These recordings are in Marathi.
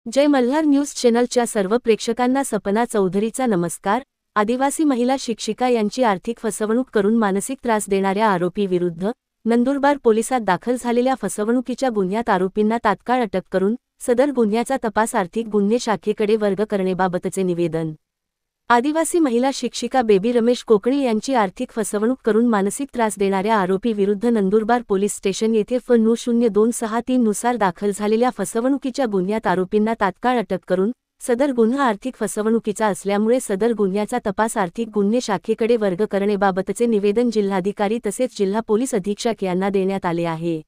जय मल्हार न्यूज चॅनलच्या सर्व प्रेक्षकांना सपना चौधरीचा नमस्कार। आदिवासी महिला शिक्षिका यांची आर्थिक फसवणूक करून मानसिक त्रास देणाऱ्या आरोपी विरुद्ध नंदुरबार पोलिसात दाखल झालेल्या फसवणुकीच्या गुन्ह्यात आरोपींना तात्काळ अटक करून सदर गुन्ह्याचा तपास आर्थिक गुन्हे शाखेकडे वर्ग करण्याबाबतचे निवेदन। आदिवासी महिला शिक्षिका बेबी रमेश कोकणी यांची आर्थिक फसवणूक करून मानसिक त्रास देणाऱ्या आरोपी विरुद्ध नंदुरबार पोलीस स्टेशन येथे FNU 0263 नुसार दाखल झालेल्या फसवणुकीच्या गुन्ह्यात आरोपींना तात्काळ अटक करून सदर गुन्हा आर्थिक फसवणुकीचा असल्यामुळे सदर गुन्ह्याचा तपास आर्थिक गुन्हे शाखेकडे वर्ग करण्याबाबतचे निवेदन जिल्हाधिकारी तसेच जिल्हा पोलीस अधीक्षक यांना देण्यात आले आहे।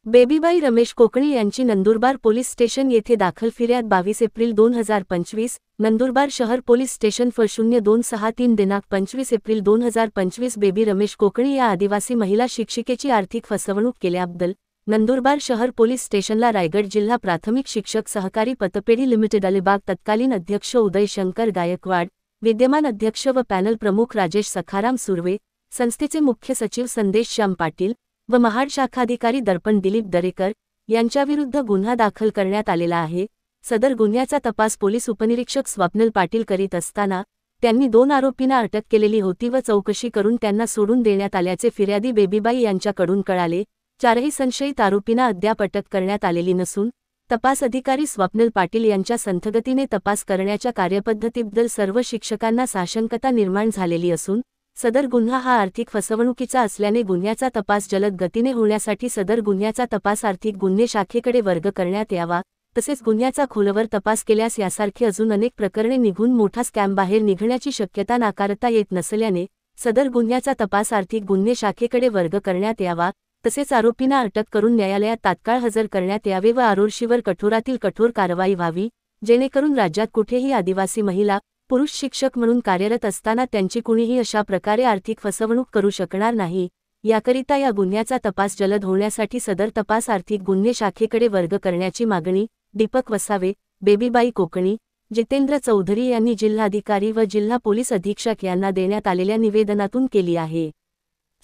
बेबीबाई रमेश कोकणी यांची नंदुरबार पोलीस स्टेशन येथे दाखल फिर्याद 22 एप्रिल 2025 नंदुरबार शहर पोलीस स्टेशन FNU 0263 दिनांक 25 एप्रिल 2025 बेबी रमेश कोकणी या आदिवासी महिला शिक्षिकेची आर्थिक फसवणूक केल्याबद्दल नंदुरबार शहर पोलीस स्टेशनला रायगड जिल्हा प्राथमिक शिक्षक सहकारी पतपेढी लिमिटेड अलिबाग तत्कालीन अध्यक्ष उदय शंकर गायकवाड, विद्यमान अध्यक्ष व पॅनल प्रमुख राजेश सखाराम सुर्वे, संस्थेचे मुख्य सचिव संदेश श्याम पाटील व महाड शाखाधिकारी दर्पण दिलीप दरेकर यांच्याविरुद्ध गुन्हा दाखल करण्यात आलेला आहे। सदर गुन्ह्याचा तपास पोलीस उपनिरीक्षक स्वप्नील पाटील करीत असताना त्यांनी 2 आरोपींना अटक केलेली होती व चौकशी करून त्यांना सोडून देण्यात आल्याचे फिर्यादी बेबीबाई यांच्याकडून कळाले। 4ही संशयित आरोपींना अद्याप अटक करण्यात आलेली नसून तपास अधिकारी स्वप्नील पाटील यांच्या संथगतीने तपास करण्याच्या कार्यपद्धतीबद्दल सर्व शिक्षकांना साशंकता निर्माण झालेली असून सदर गुन्हा हा आर्थिक फसवणुकीचा असल्याने गुन्ह्याचा तपास जलद गतीने होण्यासाठी सदर गुन्ह्याचा तपास आर्थिक गुन्हे शाखेकडे वर्ग करण्यात यावा। तसेच गुन्ह्याचा खोलवर तपास केल्यास यासारखे अजून अनेक प्रकरणे निघून मोठा स्कॅम बाहेर निघण्याची शक्यता नाकारता येत नसल्याने सदर गुन्ह्याचा तपास आर्थिक गुन्हे शाखेकडे वर्ग करण्यात यावा। तसेच आरोपींना अटक करून न्यायालयात तात्काळ हजर करण्यात यावे व आरोपींवर कठोरातील कठोर कारवाई व्हावी, जेणेकरून राज्यात कुठेही आदिवासी महिला पुरुष शिक्षक म्हणून कार्यरत असताना त्यांची कुणीही अशा प्रकारे आर्थिक फसवणूक करू शकणार नाही। याकरिता या गुन्ह्याचा तपास जलद होण्यासाठी सदर तपास आर्थिक गुन्हे शाखेकडे वर्ग करण्याची मागणी दीपक वसावे, बेबीबाई कोकणी, जितेंद्र चौधरी यांनी जिल्हाधिकारी व जिल्हा पोलीस अधीक्षक यांना देण्यात आलेल्या निवेदनातून केली आहे।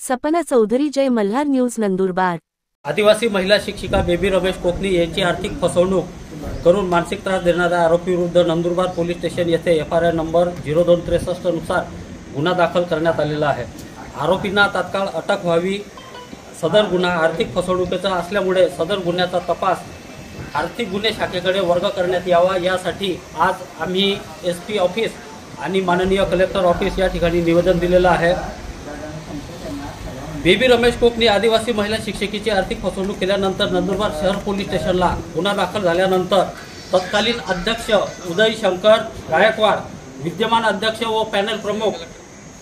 सपना चौधरी, जय मल्हार न्यूज, नंदुरबार। आदिवासी महिला शिक्षिका बेबी रमेश कोकणी यांची आर्थिक फसवणूक करून मानसिक त्रास देणाऱ्या आरोपी विरुद्ध नंदुरबार पोलीस स्टेशन येथे FIR नंबर 0263 नुसार गुन्हा दाखल करण्यात आलेला आहे। आरोपींना तात्काळ अटक व्हावी। सदर गुन्हा आर्थिक फसवणुकीचा असल्यामुळे सदर गुन्ह्याचा तपास आर्थिक गुन्हे शाखेकडे वर्ग करण्यात यावा, यासाठी आज आम्ही SP ऑफिस आणि माननीय कलेक्टर ऑफिस या ठिकाणी निवेदन दिलेलं आहे। बेबी रमेश कोकणी आदिवासी महिला शिक्षिकेची आर्थिक फसवणूक केल्यानंतर नंदुरबार शहर पोलीस स्टेशनला गुन्हा दाखल झाल्यानंतर तत्कालीन अध्यक्ष उदय शंकर गायकवाड, विद्यमान अध्यक्ष व पॅनल प्रमुख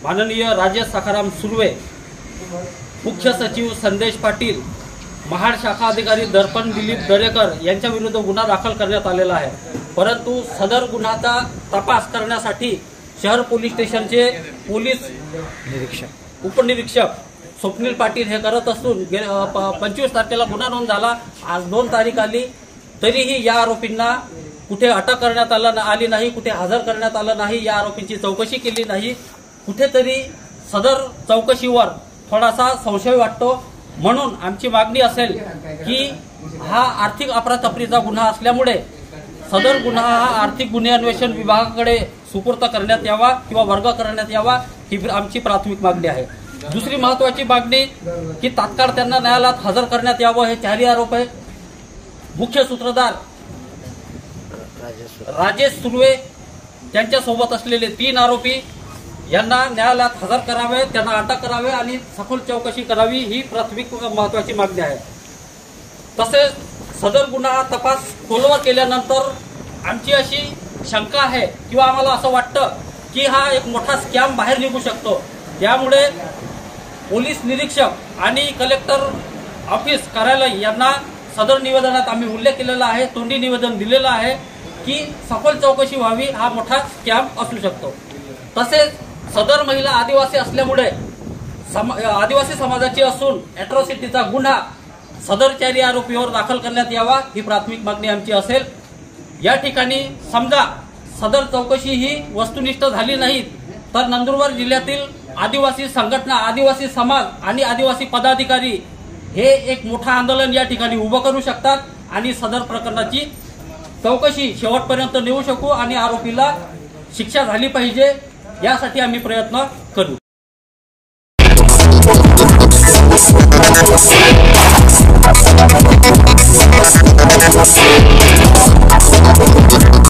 माननीय राजेश सखाराम सुर्वे, मुख्य सचिव संदेश पाटील, महाड शाखा अधिकारी दर्पण दिलीप दरेकर यांच्याविरुद्ध गुन्हा दाखल करण्यात आलेला आहे। परंतु सदर गुन्ह्याचा तपास करण्यासाठी शहर पोलीस स्टेशनचे पोलीस उपनिरीक्षक स्वप्नील पाटील हे करत असून 25 तारखेला गुन्हा नोंद झाला। आज 2 तारीख आली तरीही या आरोपींना कुठे अटक करण्यात आली नाही, कुठे हजर करण्यात आलं नाही, या आरोपींची चौकशी केली नाही। कुठेतरी सदर चौकशीवर थोडासा संशय वाटतो, म्हणून आमची मागणी असेल की हा आर्थिक अफरातफरीचा गुन्हा असल्यामुळे सदर गुन्हा हा आर्थिक गुन्हे अन्वेषण विभागाकडे सुपूर्द करण्यात यावा किंवा वर्ग करण्यात यावा, ही आमची प्राथमिक मागणी आहे। दुसरी महत्त्वाची मागणी की तात्काळ त्यांना न्यायालयात हजर करण्यात यावं। हे 4 आरोप आहे। मुख्य सूत्रधार राजेश सुर्वे त्यांच्या सोबत असलेले 3 आरोपी यांना न्यायालयात हजर करावे, त्यांना अटक करावे आणि सखोल चौकशी करावी, ही प्राथमिक महत्त्वाची मागणी आहे। तसेच सदर गुन्हा तपास खोलवर केल्यानंतर आमची अशी शंका आहे किंवा आम्हाला असं वाटतं की हा एक मोठा स्कॅम बाहेर निघू शकतो। त्यामुळे पोलीस निरीक्षक आणि कलेक्टर ऑफिस कार्यालय यांना सदर निवेदनात आम्ही उल्लेख केलेला आहे, तोंडी निवेदन दिलेलं आहे की सखोल चौकशी व्हावी, हा मोठा स्कॅम असू शकतो। तसेच सदर महिला आदिवासी असल्यामुळे आदिवासी समाजाची असून अॅट्रॉसिटीचा गुन्हा सदर 4 आरोपीवर दाखल करण्यात यावा, ही प्राथमिक मागणी आमची असेल। या ठिकाणी समजा सदर चौकशी ही वस्तुनिष्ठ झाली नाही तर नंदुरबार जिल्ह्यातील आदिवासी संघटना, आदिवासी समाज आणि आदिवासी पदाधिकारी हे एक मोठा आंदोलन या ठिकाणी उभं करू शकतात आणि सदर प्रकरणाची चौकशी शेवटपर्यंत नेऊ शकू आणि आरोपीला शिक्षा झाली पाहिजे यासाठी आम्ही प्रयत्न करू.